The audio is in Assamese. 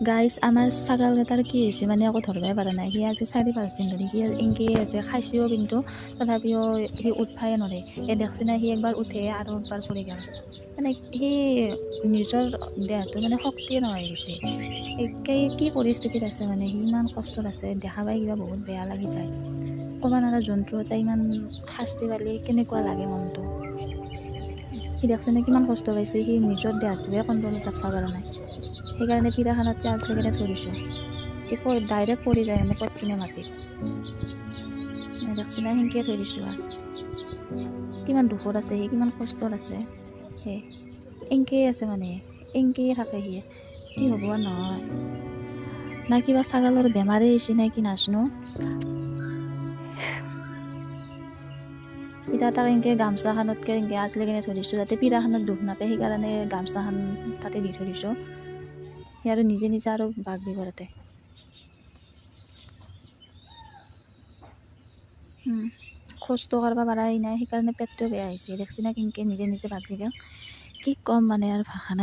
গাইজ আমাৰ ছাগালকেইটাৰ কি হৈছে মানে একো ধৰিবই পৰা নাই। সি আজি 4-5 দিন ধৰি সি এনেকৈয়ে আছে, খাইছেও কিন্তু তথাপিও সি উঠবাই নৰে। এই দেখছি না সি একবাৰ উঠে আৰু একবাৰ পৰি গ'ল। মানে সি নিজৰ দেহটো মানে শক্তিয়ে নোহোৱা হৈ গৈছে। কি পৰিস্থিতিত আছে মানে সি ইমান কষ্টত আছে, দেখা পাই কিবা বহুত বেয়া লাগি যায়। ক'ব নোৱাৰা জন্তু এটা ইমান শাস্তি পালে কেনেকুৱা লাগে মনটো। সি দেখছেনে কিমান কষ্ট পাইছে, সি নিজৰ দেহটোৱে কণ্ট্ৰলত ৰাখিব পৰা নাই। সেইকাৰণে পীৰাখনতকৈ আজলৈকে থৈ দিছোঁ। সি ডাইৰেক্ট পৰি যায় মানে পটকিনে মাটিত। দেখছি না সেনেকৈ থৈ দিছোঁ আৰু কিমান দুখত আছে সি, কিমান কষ্টত আছে। সেই এনকেয়ে আছে মানে এনকেয়ে থাকে সি, কি হ'ব আৰু নহয় না কিবা ছাগালৰ বেমাৰেই আহিছে নে কি নাজনো। এতিয়া তাক এনেকৈ গামোচাখনতকৈ এনেকৈ আঁচলি কিনে থৈ দিছোঁ যাতে পীৰাখনত দুখ নাপায়। সেইকাৰণে গামোচাখন তাতে দি থৈ দিছোঁ। সি আৰু নিজে আৰু বাঘ দিব তাতে। খোজটো কৰিব পৰাই নাই, সেইকাৰণে পেটটো বেয়া হৈছে। দেখছি না কেনেকৈ নিজে বাগৰি গ'ল। কি ক'ম মানে আৰু ভাষা নাই।